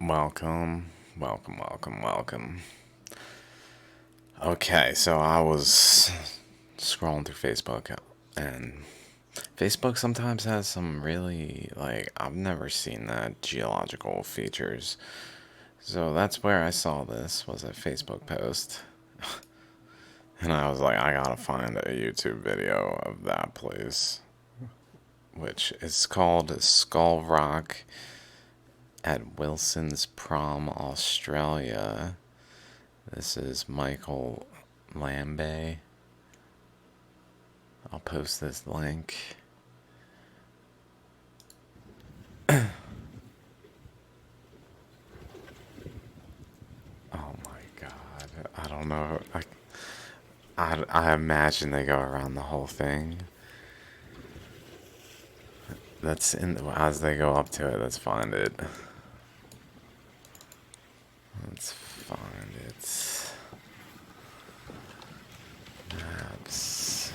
Welcome, welcome. Okay, so I was scrolling through Facebook, and Facebook sometimes has some really, I've never seen that geological features. So that's where I saw this, was a Facebook post. And I was like, I gotta find a YouTube video of that place, which is called Skull Rock at Wilson's Prom, Australia. This is Michael Lambay. I'll post this link. Oh my god. I don't know. I imagine they go around the whole thing. As they go up to it, let's find it. Let's find it. Maps.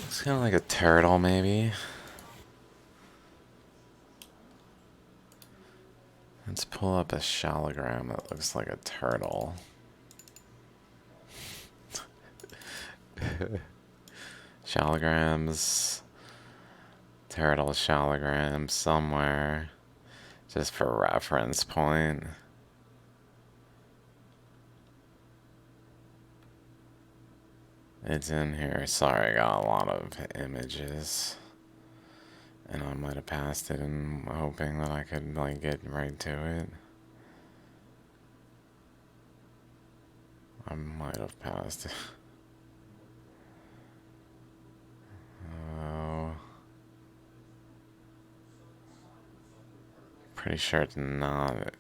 It's kind of like a turtle, maybe. Let's pull up a shallogram that looks like a turtle. Shallograms, turtle shallogram somewhere, just for reference point. It's in here. Sorry, I got a lot of images. And I might have passed it and hoping that I could, get right to it. I might have passed it. Oh. Pretty sure it's not.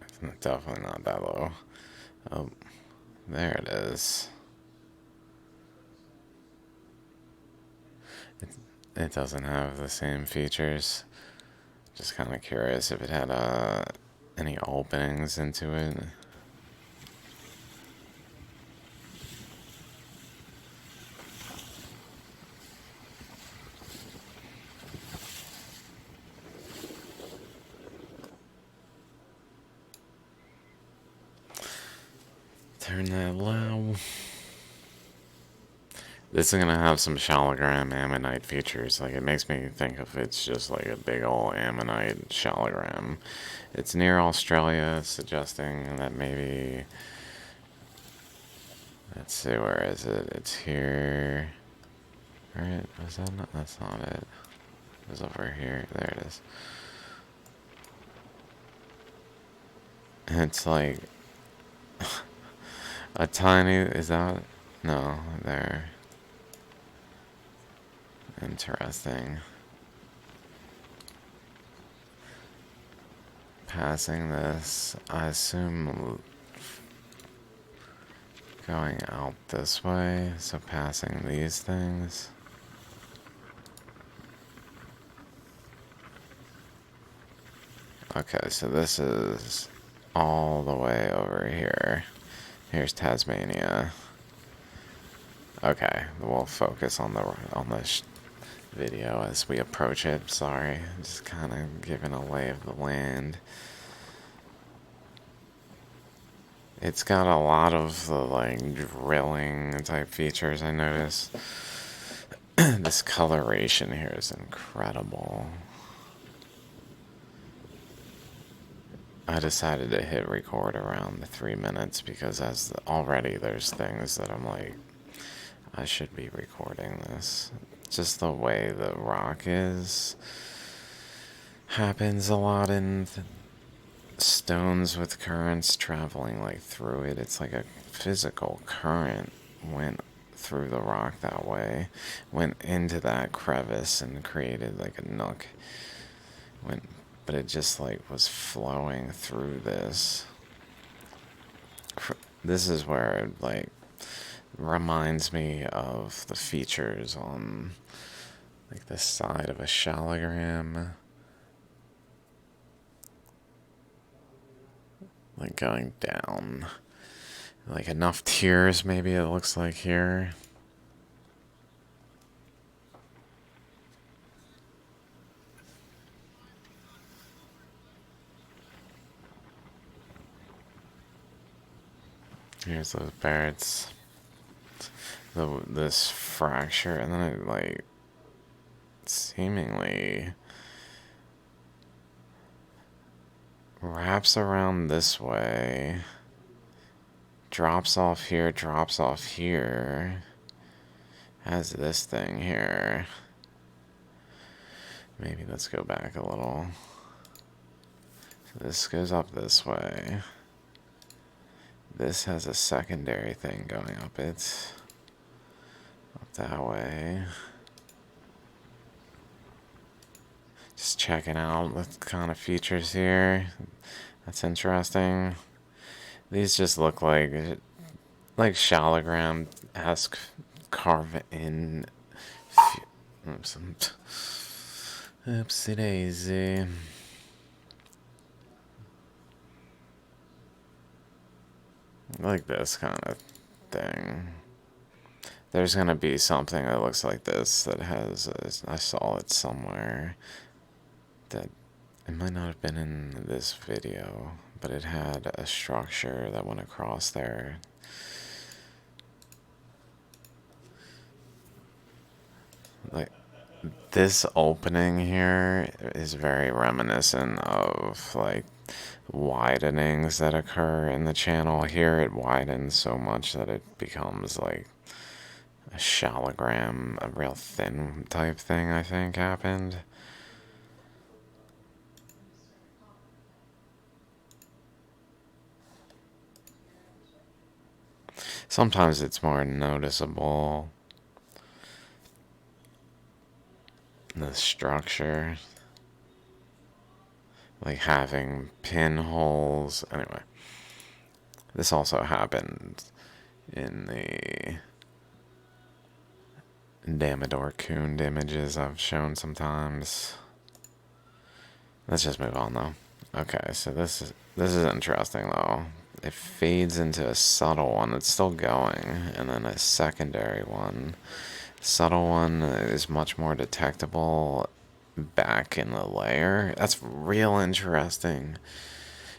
It's definitely not that low. Oh, there it is. It doesn't have the same features. Just kind of curious if it had any openings into it. Turn that low. This is gonna have some shallogram ammonite features. It makes me think if it's just like a big old ammonite shallogram. It's near Australia, suggesting that maybe. Let's see, where is it? It's here. Right? Is that not? That's not it. It was over here. There it is. It's like a tiny. Is that? No, there. Interesting. Passing this, I assume going out this way, so passing these things. Okay, so this is all the way over here. Here's Tasmania. Okay, we'll focus on the video as we approach it. Sorry, just kind of giving a lay of the land. It's got a lot of the drilling type features, I notice. This coloration here is incredible. I decided to hit record around the 3 minutes because already there's things that I'm like, I should be recording this. Just the way the rock is happens a lot in stones with currents traveling through it. It's like a physical current went through the rock that way, went into that crevice and created a nook. But it just was flowing through this. This is where it reminds me of the features on the side of a shallogram. like going down. Like enough tiers, maybe it looks like here. Here's those Barretts. This fracture, and then it like seemingly wraps around this way, drops off here, has this thing here. Maybe let's go back a little. So this goes up this way. This has a secondary thing going up it. Up that way. Just checking out what kind of features here. That's interesting. These just look like Shalogram-esque carve in. Oops. Oopsie daisy. Like this kind of thing. There's gonna be something that looks like this that has. I saw it somewhere. That it might not have been in this video, but it had a structure that went across there. Like this opening here is very reminiscent of like widenings that occur in the channel. Here it widens so much that it becomes like a shallogram, a real thin type thing, I think happened. Sometimes it's more noticeable. The structure, like having pinholes. Anyway, this also happened in the Damodar Coon images I've shown sometimes. Let's just move on though. Okay, so this is interesting though. It fades into a subtle one. It's still going, and then a secondary one. Subtle one is much more detectable back in the layer. That's real interesting.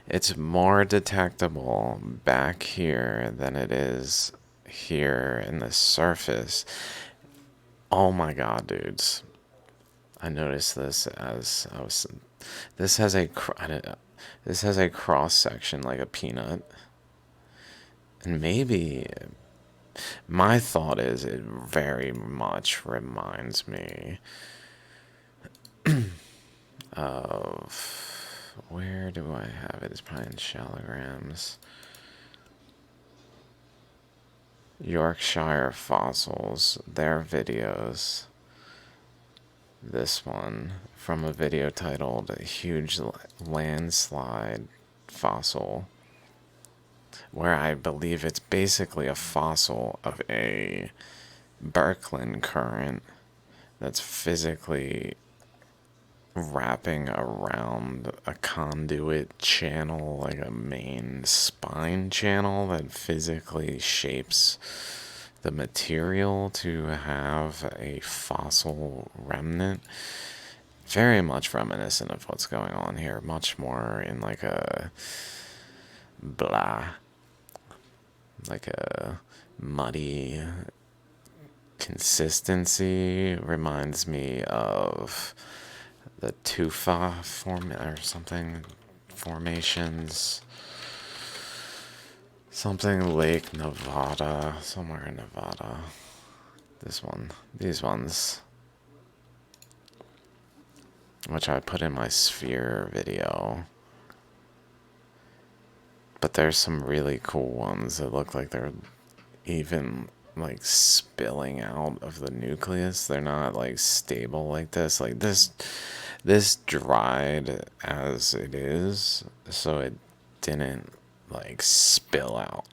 It's more detectable back here than it is here in the surface. Oh my god, dudes. I noticed this as I was. This has a cross section like a peanut, and maybe my thought is it very much reminds me of, where do I have it? It's probably in Shallograms. Yorkshire Fossils, their videos. This one from a video titled "A Huge Landslide Fossil," where I believe it's basically a fossil of a Birkeland current that's physically wrapping around a conduit channel, like a main spine channel that physically shapes the material to have a fossil remnant. Very much reminiscent of what's going on here, much more in like a like a muddy consistency. Reminds me of the tufa or something formations. Something Lake Nevada, somewhere in Nevada. These ones, which I put in my sphere video. But there's some really cool ones that look like they're even like spilling out of the nucleus. They're not like stable like this. Like this dried as it is, so it didn't like spill out.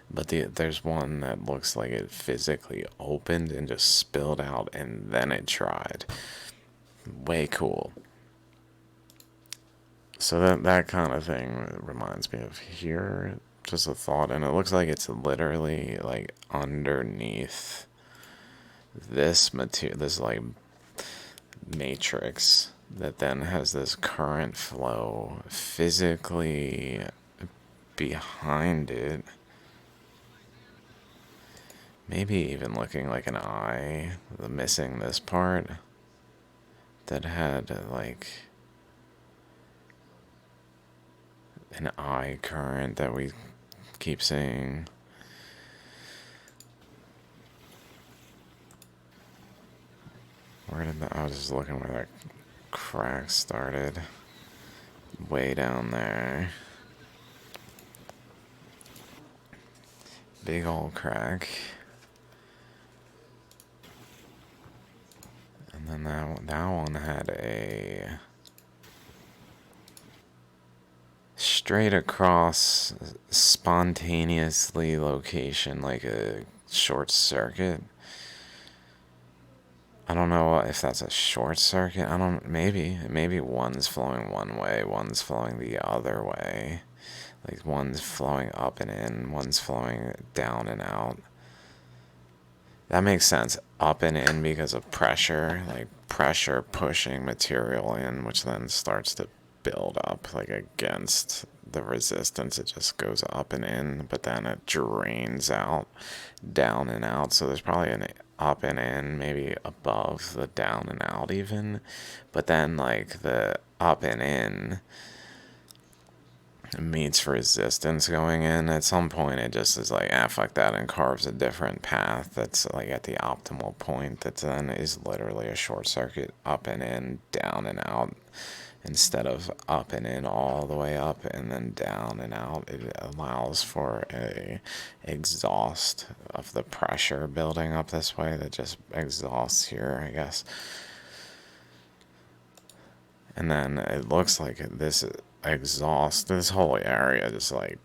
But there's one that looks like it physically opened and just spilled out and then it dried. Way cool. So that kind of thing reminds me of here. Just a thought, and it looks like it's literally like underneath this material, this like matrix that then has this current flow physically behind it. Maybe even looking like an eye, the missing this part that had like an eye current that we keep seeing. Where did I was just looking where that crack started. Way down there. Big old crack. And then that one had a straight across spontaneously location, like a short circuit. I don't know if that's a short circuit. I don't. Maybe one's flowing one way, one's flowing the other way. Like one's flowing up and in, one's flowing down and out. That makes sense. Up and in because of pressure, like pressure pushing material in, which then starts to build up, like against the resistance. It just goes up and in, but then it drains out, down and out. So there's probably an up and in, maybe above the down and out, even. But then, like, the up and in meets resistance going in. At some point it just is like, ah, fuck that, and carves a different path that's like at the optimal point that then is literally a short circuit, up and in, down and out, instead of up and in all the way up and then down and out. It allows for a exhaust of the pressure building up this way that just exhausts here, I guess. And then it looks like this exhaust, this whole area, just like,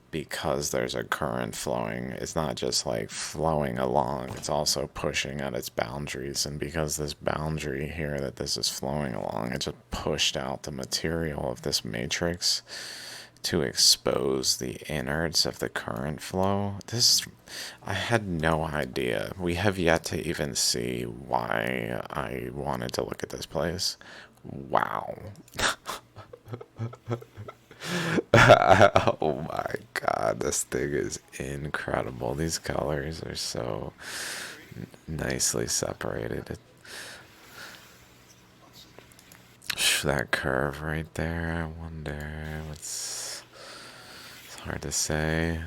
because there's a current flowing, it's not just like flowing along, it's also pushing at its boundaries. And because this boundary here that this is flowing along, it just pushed out the material of this matrix to expose the innards of the current flow. I had no idea. We have yet to even see why I wanted to look at this place. Wow. Oh my god, this thing is incredible. These colors are so nicely separated. That curve right there, I wonder what's. It's hard to say.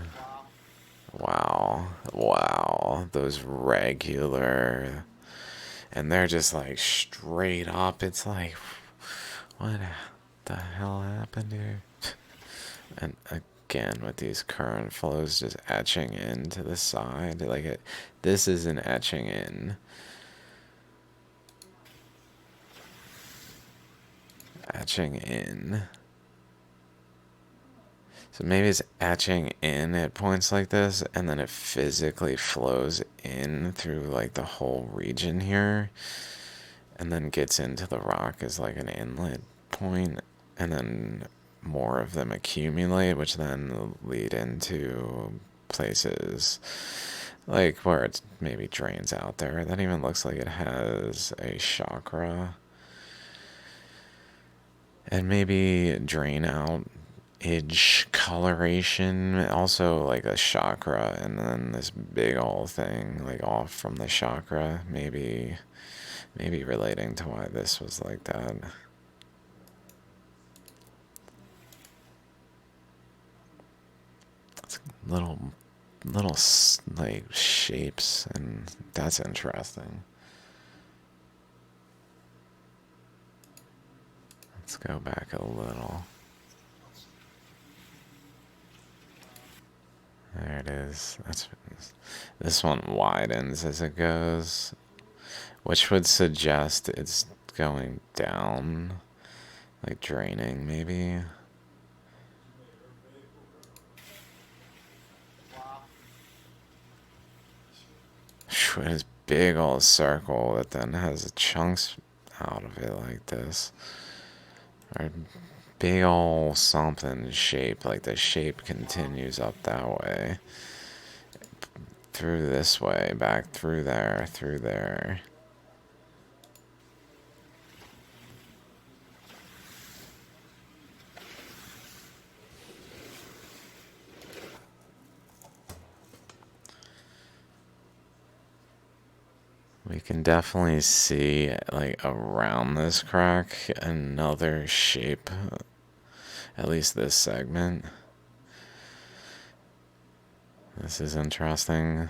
Wow. Wow. Those regular. And they're just like straight up. It's like, what the hell happened here? And again, with these current flows just etching into the side, like this is an etching in. Etching in. So maybe it's etching in at points like this, and then it physically flows in through like the whole region here, and then gets into the rock as like an inlet point, and then more of them accumulate, which then lead into places like where it maybe drains out there. That even looks like it has a chakra. And maybe drain out edge coloration, also like a chakra, and then this big old thing like off from the chakra, maybe relating to why this was like that. It's little like shapes, and that's interesting. Let's go back a little. There it is. This one widens as it goes, which would suggest it's going down, like draining maybe. This big old circle that then has chunks out of it like this. Or big ol' something shape, like the shape continues up that way. Through this way, back through there, through there. We can definitely see, like, around this crack, another shape, at least this segment. This is interesting.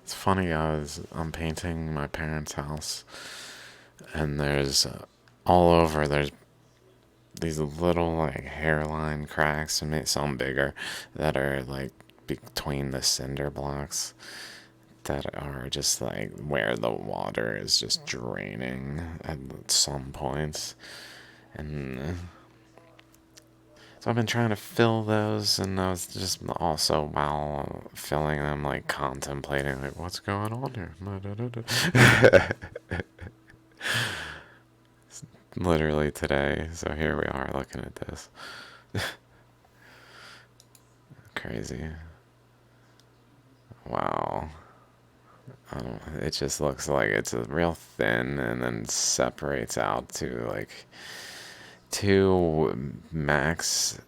It's funny, I'm painting my parents' house, and there's all over, there's these little, like, hairline cracks, and some bigger, that are, like, between the cinder blocks, that are just like where the water is just draining at some points. And so I've been trying to fill those, and I was just also, while filling them, like contemplating, like, what's going on here? Literally today. So here we are looking at this. Crazy. Wow. It just looks like it's a real thin and then separates out to like two max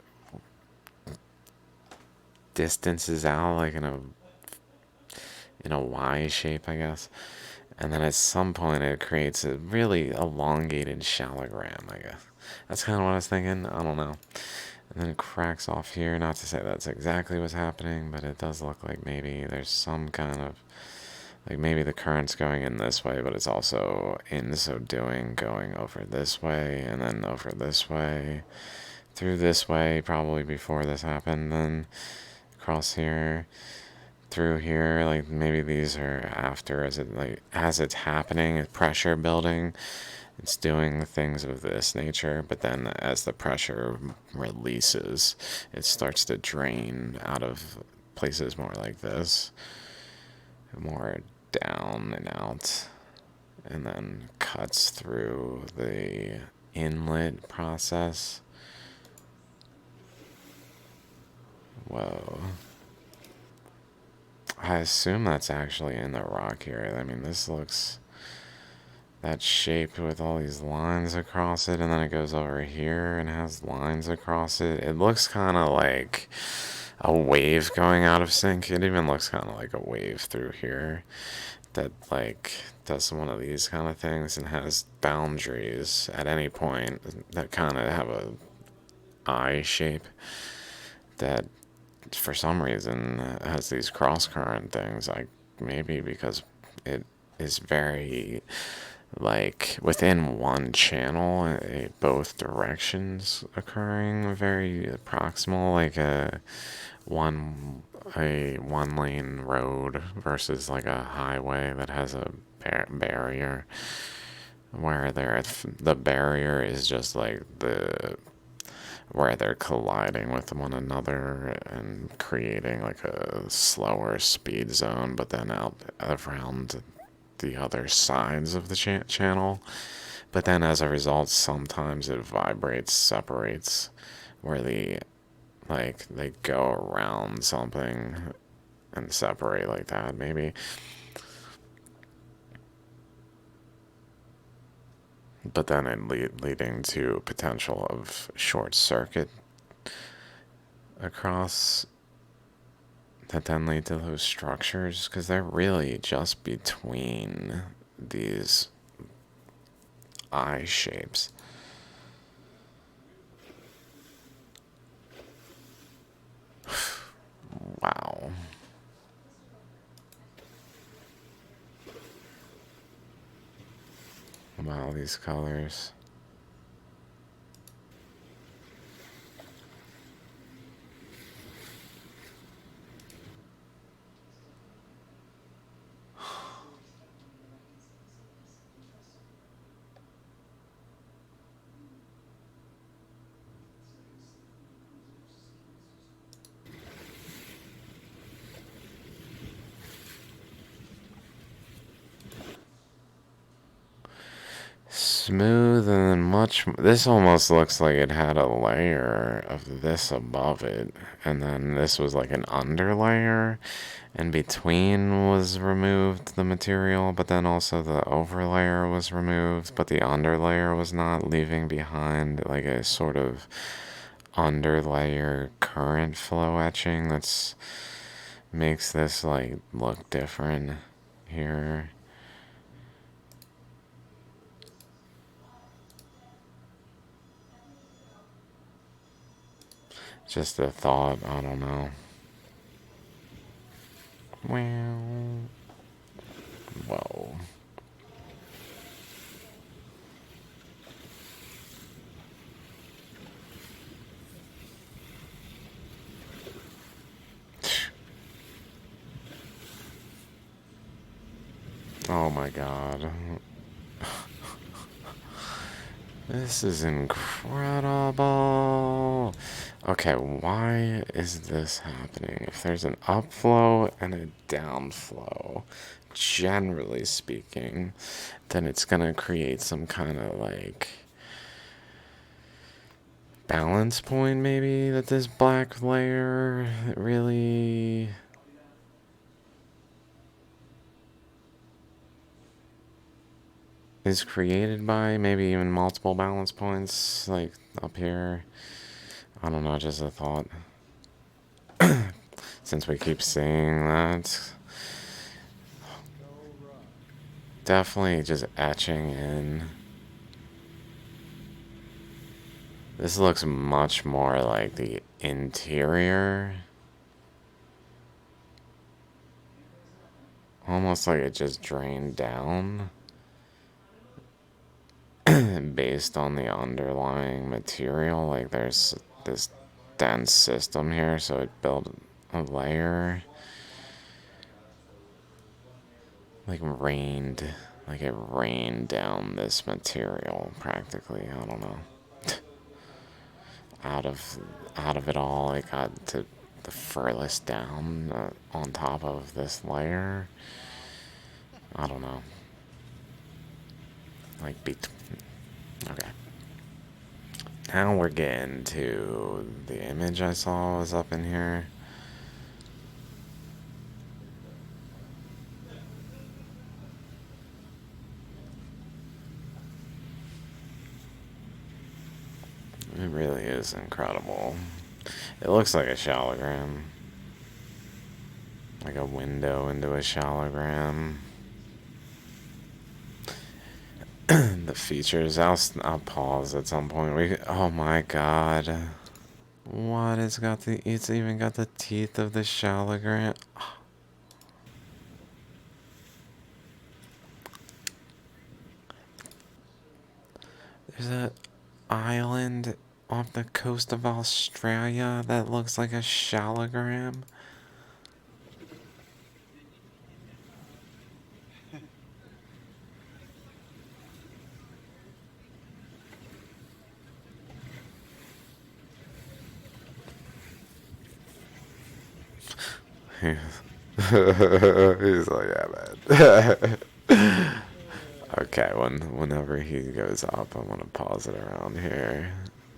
distances out, like in a Y shape, I guess. And then at some point it creates a really elongated shallogram, I guess. That's kind of what I was thinking. I don't know. And then it cracks off here. Not to say that's exactly what's happening, but it does look like maybe there's some kind of, like, maybe the current's going in this way, but it's also, in so doing, going over this way and then over this way, through this way, probably before this happened, then across here, through here. Like, maybe these are after, as it, like, as it's happening, pressure building, it's doing things of this nature, but then as the pressure releases, it starts to drain out of places more like this, more down and out, and then cuts through the inlet process. Whoa. I assume that's actually in the rock here. I mean, this looks, that shape with all these lines across it, and then it goes over here and has lines across it. It looks kind of like a wave going out of sync. It even looks kind of like a wave through here that, like, does one of these kind of things and has boundaries at any point that kind of have a eye shape that for some reason has these cross current things. Like, maybe because it is very, like, within one channel, both directions occurring very proximal, like a one lane road versus like a highway that has a barrier, where the barrier is just like the where they're colliding with one another and creating like a slower speed zone, but then out around the other sides of the channel. But then as a result, sometimes it vibrates, separates, where they go around something and separate like that, maybe. But then it leading to potential of short circuit across that then lead to those structures, because they're really just between these eye shapes. Wow. Wow, these colors. Smooth and then This almost looks like it had a layer of this above it, and then this was like an underlayer, and between was removed the material, but then also the overlayer was removed, but the underlayer was not, leaving behind like a sort of underlayer current flow etching that's makes this like look different here. Just a thought, I don't know. Well, whoa. Oh my god. This is incredible. Okay, why is this happening? If there's an upflow and a downflow, generally speaking, then it's gonna create some kind of like balance point, maybe, that this black layer really is created by. Maybe even multiple balance points, like up here. I don't know, just a thought. Since we keep seeing that, definitely just etching in. This looks much more like the interior. Almost like it just drained down based on the underlying material. Like there's this dense system here, so it built a layer. Like rained, like it rained down this material practically. I don't know. out of out of it all, it got to the furthest down on top of this layer. I don't know. Like okay. Now we're getting to the image I saw was up in here. It really is incredible. It looks like a shallogram. Like a window into a shallogram. The features, I'll pause at some point. Oh my god. What? It's even got the teeth of the shallogram. There's an island off the coast of Australia that looks like a shallogram. He's like, yeah, man. Okay, whenever he goes up, I'm gonna pause it around here.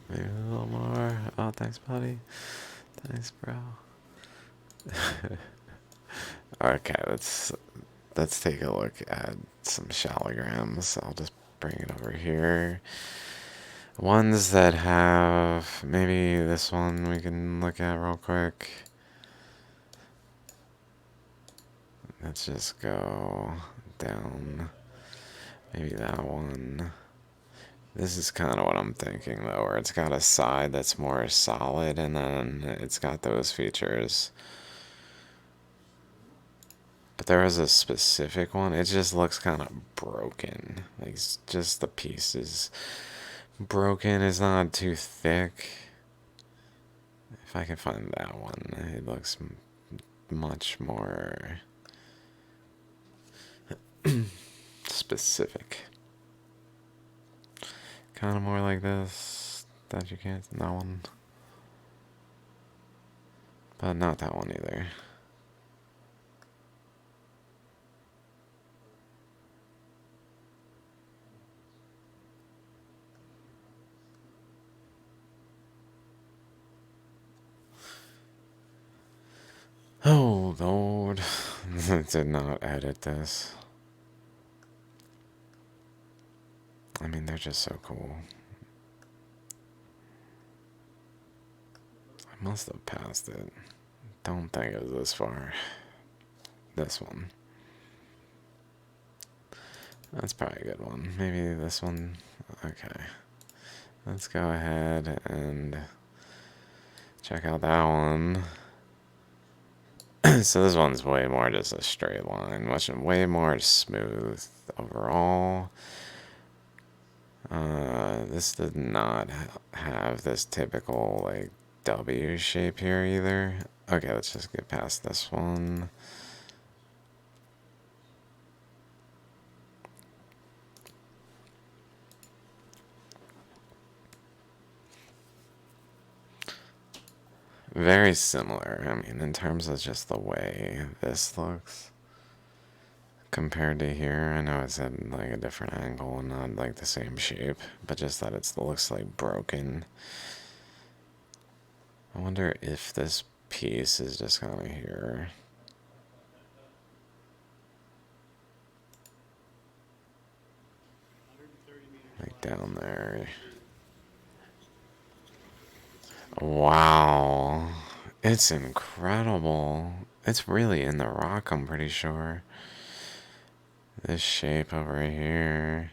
Maybe a little more. Oh, thanks, buddy. Thanks, bro. Okay, let's take a look at some shallograms. I'll just bring it over here. Ones that have, maybe this one we can look at real quick. Let's just go down. Maybe that one. This is kind of what I'm thinking though, where it's got a side that's more solid and then it's got those features. But there is a specific one. It just looks kind of broken. Like, it's just the piece is broken. It's not too thick. If I can find that one, it looks much more specific. Kind of more like this. That you can't. That one. But not that one either. Oh, Lord. I did not edit this. I mean, they're just so cool. I must have passed it. Don't think it was this far. This one. That's probably a good one. Maybe this one. Okay. Let's go ahead and check out that one. So this one's way more just a straight line, much way more smooth overall. This did not have this typical like W shape here either. Okay, let's just get past this one. Very similar. I mean, in terms of just the way this looks compared to here. I know it's at like a different angle and not like the same shape, but just that it looks like broken. I wonder if this piece is just kind of here. Like down there. Wow. It's incredible. It's really in the rock, I'm pretty sure. This shape over here.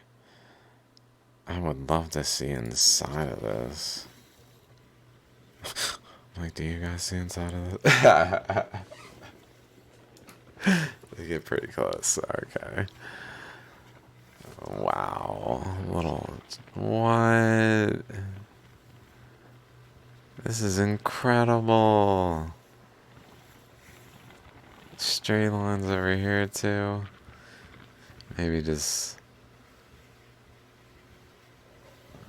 I would love to see inside of this. Like, do you guys see inside of this? They get pretty close. Okay. Wow. Little. What? This is incredible. Straight lines over here, too. Maybe just.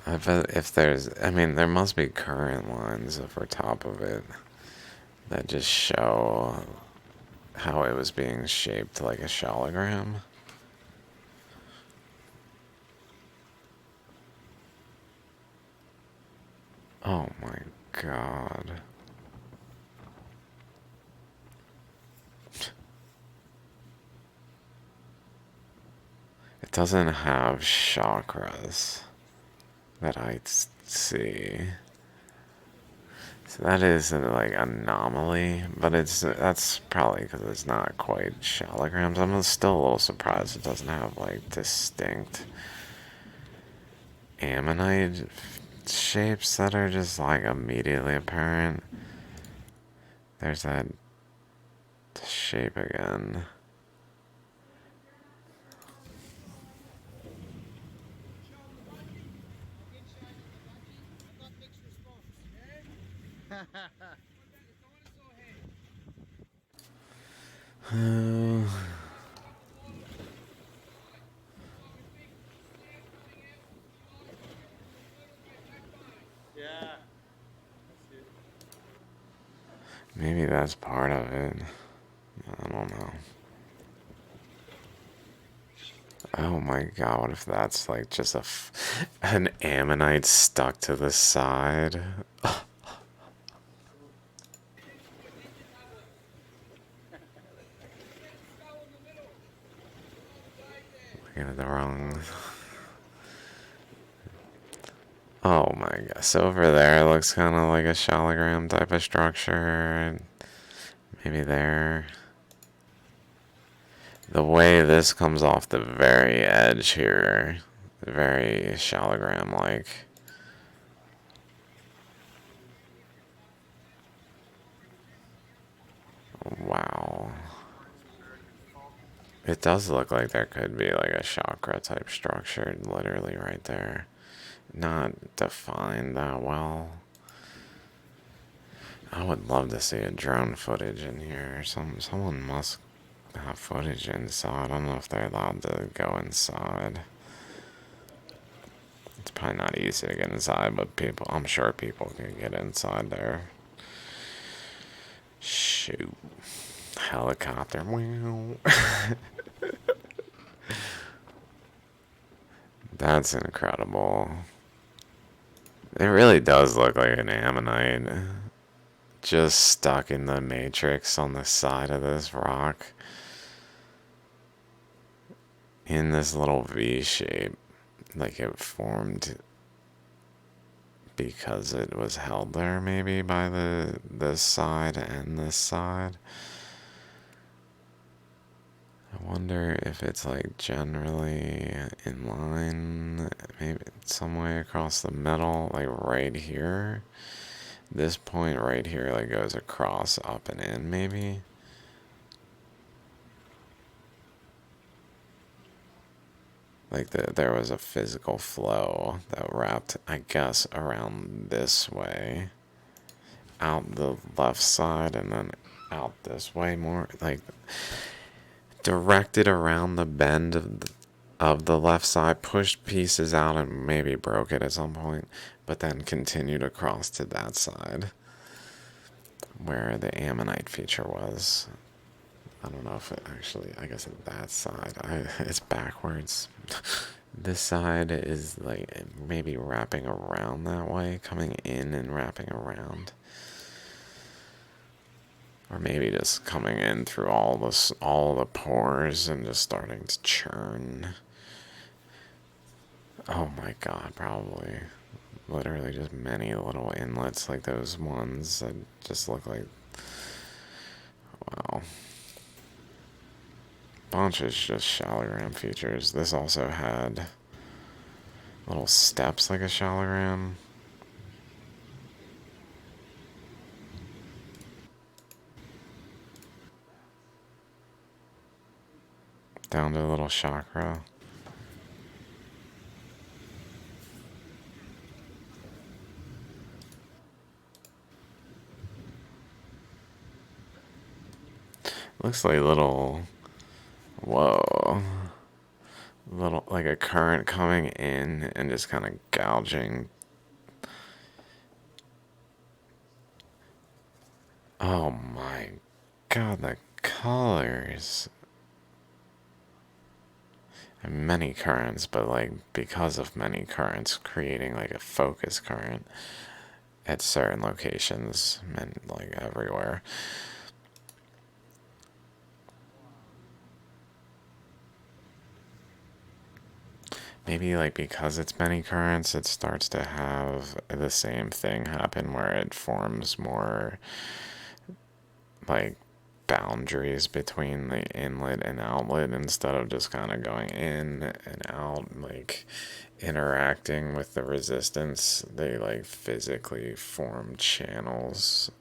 I bet if there's. I mean, there must be current lines over top of it that just show how it was being shaped like a shallogram. Oh my god. It doesn't have chakras that I see. So that is a, like anomaly, but that's probably because it's not quite shallograms. I'm still a little surprised it doesn't have like distinct ammonite shapes that are just like immediately apparent. There's that shape again. Maybe that's part of it. I don't know. Oh my god, what if that's like just an ammonite stuck to the side? Looking at the wrong. Oh my god. So over there it looks kind of like a shallogram type of structure. Maybe there. The way this comes off the very edge here, very shallogram like. Wow. It does look like there could be like a chakra type structure literally right there. Not defined that well. I would love to see a drone footage in here. Someone must have footage inside. I don't know if they're allowed to go inside. It's probably not easy to get inside, but I'm sure people can get inside there. Shoot. Helicopter. Wow. That's incredible. It really does look like an ammonite. just stuck in the matrix on the side of this rock in this little V shape, like it formed because it was held there maybe by the this side and this side. I wonder if it's like generally in line, maybe some way across the middle, like right here. This point right here like goes across up and in maybe. Like there was a physical flow that wrapped, I guess, around this way, out the left side, and then out this way more, like directed around the bend of the left side, pushed pieces out and maybe broke it at some point, but then continued across to that side where the ammonite feature was. I don't know if it actually, I guess that side, it's backwards. This side is like maybe wrapping around that way, coming in and wrapping around. Or maybe just coming in through all the pores and just starting to churn. Oh my god, probably. Literally just many little inlets like those ones that just look like, wow. Bunch of just shallogram features. This also had little steps like a shallogram. Down to a little chakra. Looks like little, whoa, little, like a current coming in and just kind of gouging. Oh my god, the colors. And many currents, but like because of many currents, creating like a focus current at certain locations and like everywhere. Maybe like because it's many currents, it starts to have the same thing happen where it forms more like boundaries between the inlet and outlet instead of just kind of going in and out, like interacting with the resistance. They like physically form channels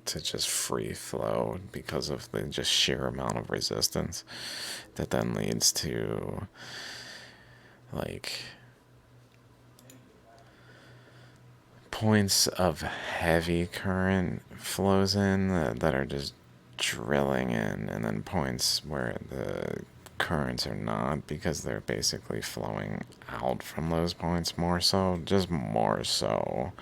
to just free flow because of the just sheer amount of resistance that then leads to like points of heavy current flows in that are just drilling in, and then points where the currents are not because they're basically flowing out from those points more so, just more so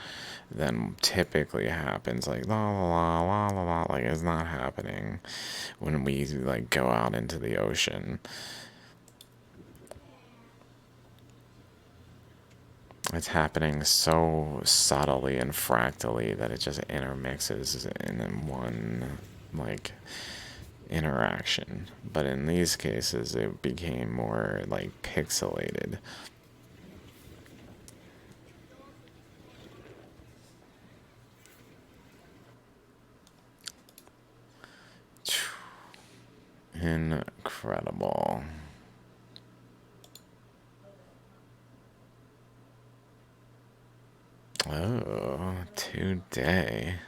than typically happens. Like la la la la la, like it's not happening when we like go out into the ocean. It's happening so subtly and fractally that it just intermixes in one like interaction. But in these cases, it became more like pixelated. Incredible. Oh, today.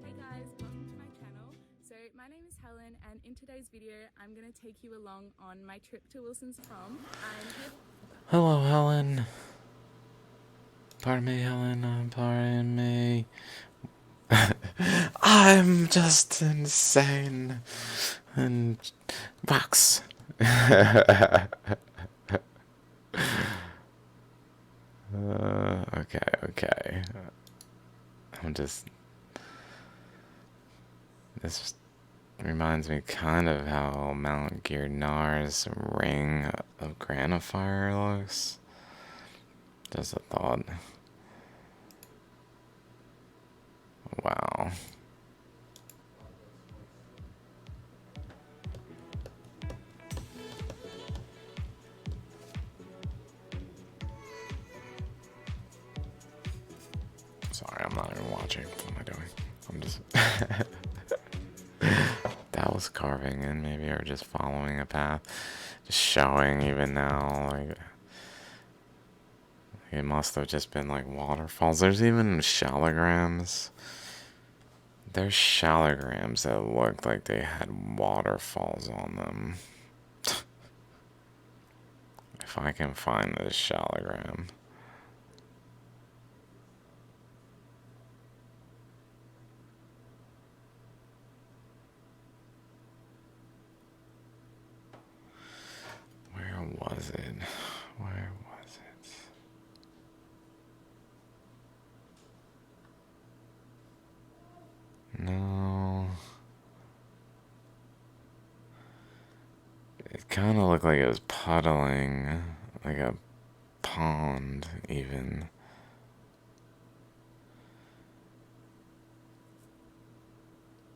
Hey guys, welcome to my channel. So my name is Helen, and in today's video I'm going to take you along on my trip to Wilson's Prom. I'm here. Hello, Helen. Pardon me, Helen, pardon me. I'm just insane. And wax. Okay. I'm just. This reminds me kind of how Mount Girnar's ring of Granifier looks. Just a thought. Wow. Sorry, I'm not even watching. What am I doing? I'm just. That was carving in, maybe, or just following a path. Just showing even now, like. It must have just been like waterfalls. There's even shallograms. There's shallograms that looked like they had waterfalls on them. If I can find this shallogram. Where was it? Where was it? No. It kind of looked like it was puddling. Like a pond, even.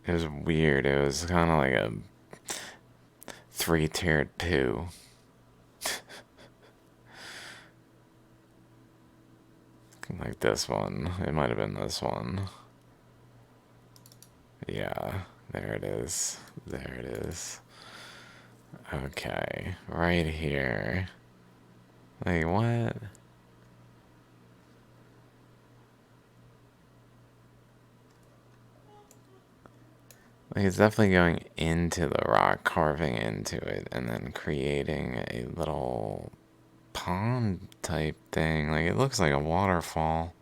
It was weird. It was kind of like a three-tiered poo. Like this one. It might have been this one. Yeah, there it is. There it is. Okay, right here. Wait, what? Like, it's definitely going into the rock, carving into it, and then creating a little pond type thing. Like, it looks like a waterfall.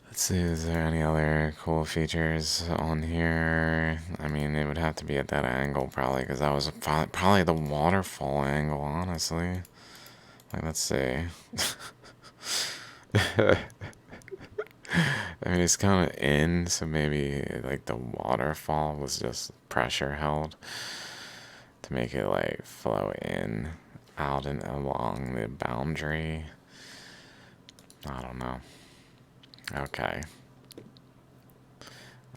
Let's see, is there any other cool features on here? I mean, it would have to be at that angle, probably, because that was probably the waterfall angle, honestly. Like, let's see. I mean, it's kind of in, so maybe, like, the waterfall was just pressure held to make it, like, flow in, out and along the boundary. I don't know. Okay.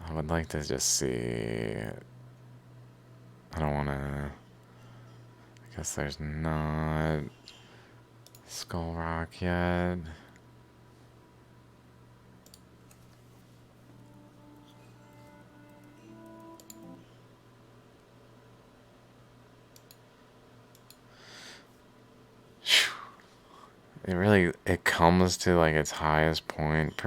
I would like to just see. I don't want to. I guess there's not Skull Rock yet. It comes to like its highest point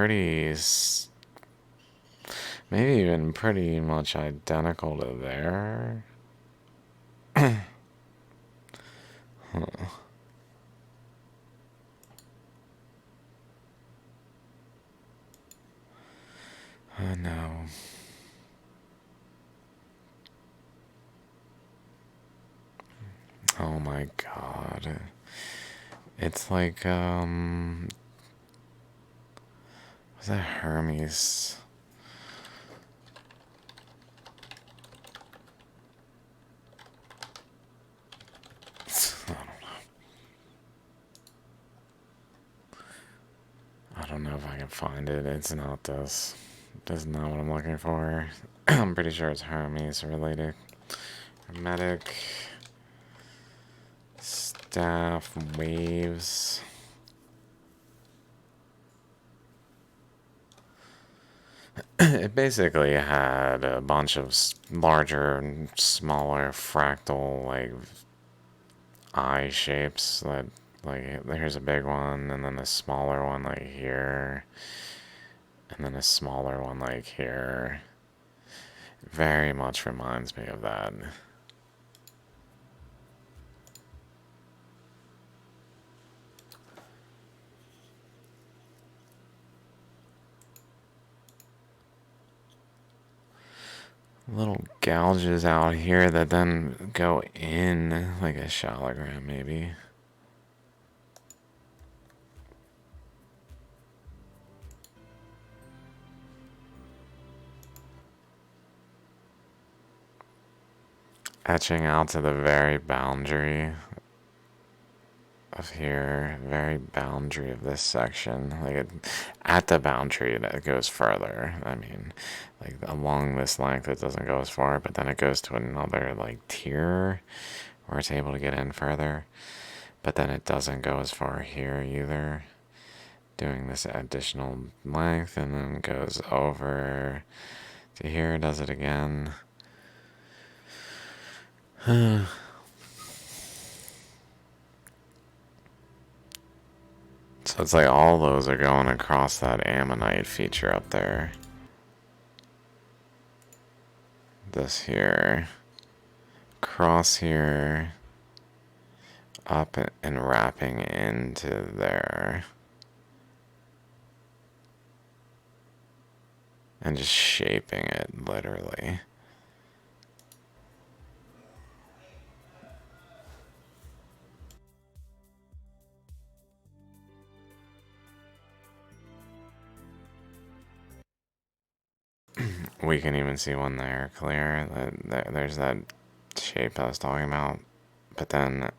maybe even pretty much identical to there. Huh. I know. Oh my god. It's like, was that Hermes? I don't know if I can find it. It's not this. This is not what I'm looking for. I'm pretty sure it's Hermes related. Hermetic. Staff waves. It basically had a bunch of larger and smaller fractal, like, eye shapes that, like, here's a big one, and then a smaller one, like, here, and then a smaller one, like, here. Very much reminds me of that. Little gouges out here that then go in like a shallogram, maybe. Etching out to the very boundary of here, very boundary of this section, like at the boundary that goes further. I mean, like along this length it doesn't go as far, but then it goes to another like tier where it's able to get in further, but then it doesn't go as far here either, doing this additional length, and then goes over to here, does it again. So it's like all those are going across that ammonite feature up there. This here, cross here, up and wrapping into there. And just shaping it, literally. We can even see one there clear. There's that shape I was talking about. But then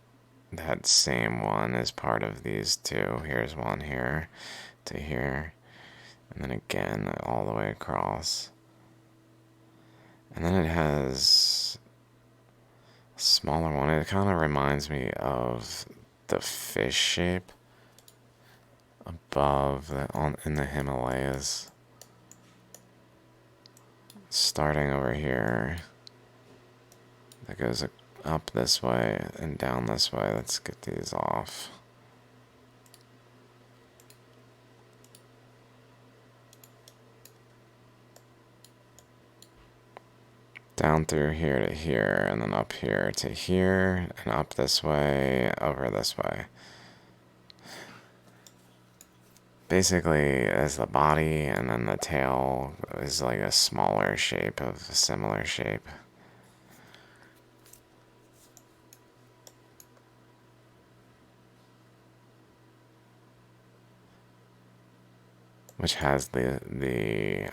that same one is part of these two. Here's one here to here. And then again, all the way across. And then it has a smaller one. It kind of reminds me of the fish shape above in the Himalayas. Starting over here, that goes up this way and down this way. Let's get these off. Down through here to here, and then up here to here, and up this way, over this way. Basically, as the body, and then the tail is like a smaller shape of a similar shape. Which has the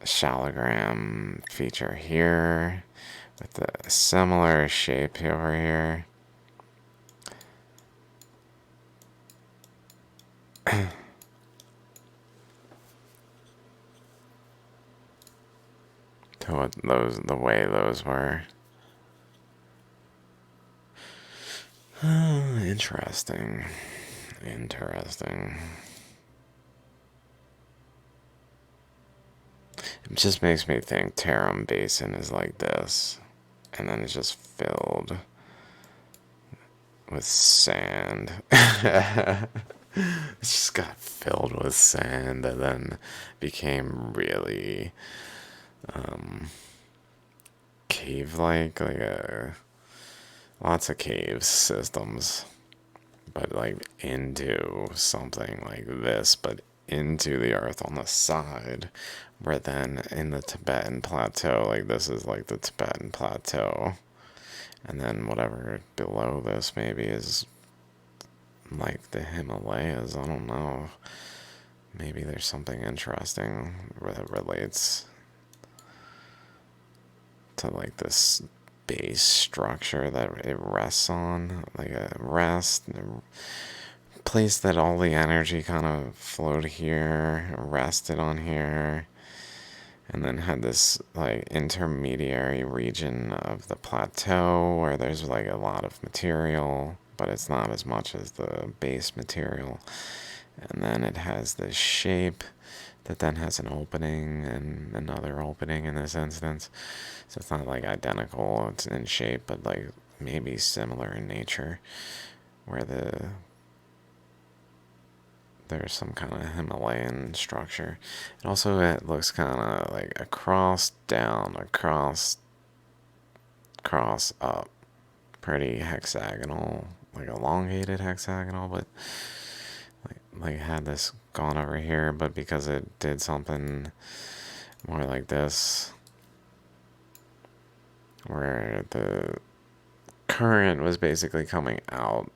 shallogram feature here, with a similar shape over here. To what the way those were. Interesting. Interesting. It just makes me think Tarim Basin is like this, and then it's just filled with sand. It just got filled with sand and then became really cave-like, lots of cave systems, but like into something like this, but into the earth on the side, where then in the Tibetan plateau, like this is like the Tibetan plateau, and then whatever below this maybe is like the Himalayas. I don't know. Maybe there's something interesting that relates to like this base structure that it rests on, like a rest, a place that all the energy kind of flowed here, rested on here, and then had this like intermediary region of the plateau where there's like a lot of material, but it's not as much as the base material. And then it has this shape that then has an opening and another opening in this instance. So it's not like identical, it's in shape, but like maybe similar in nature, where the there's some kind of Himalayan structure. And also it looks kind of like across, down, across, cross, up. Pretty hexagonal, like elongated hexagonal, but like had this gone over here, but because it did something more like this, where the current was basically coming out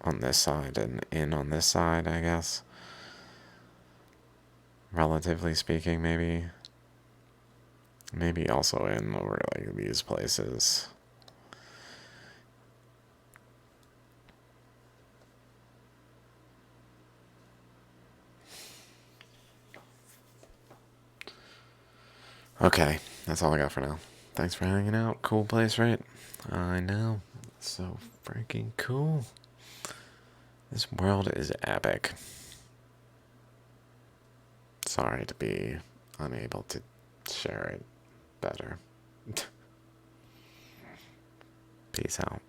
on this side and in on this side, I guess. Relatively speaking, maybe. Maybe also in over like these places. Okay, that's all I got for now. Thanks for hanging out. Cool place, right? I know. So freaking cool. This world is epic. Sorry to be unable to share it better. Peace out.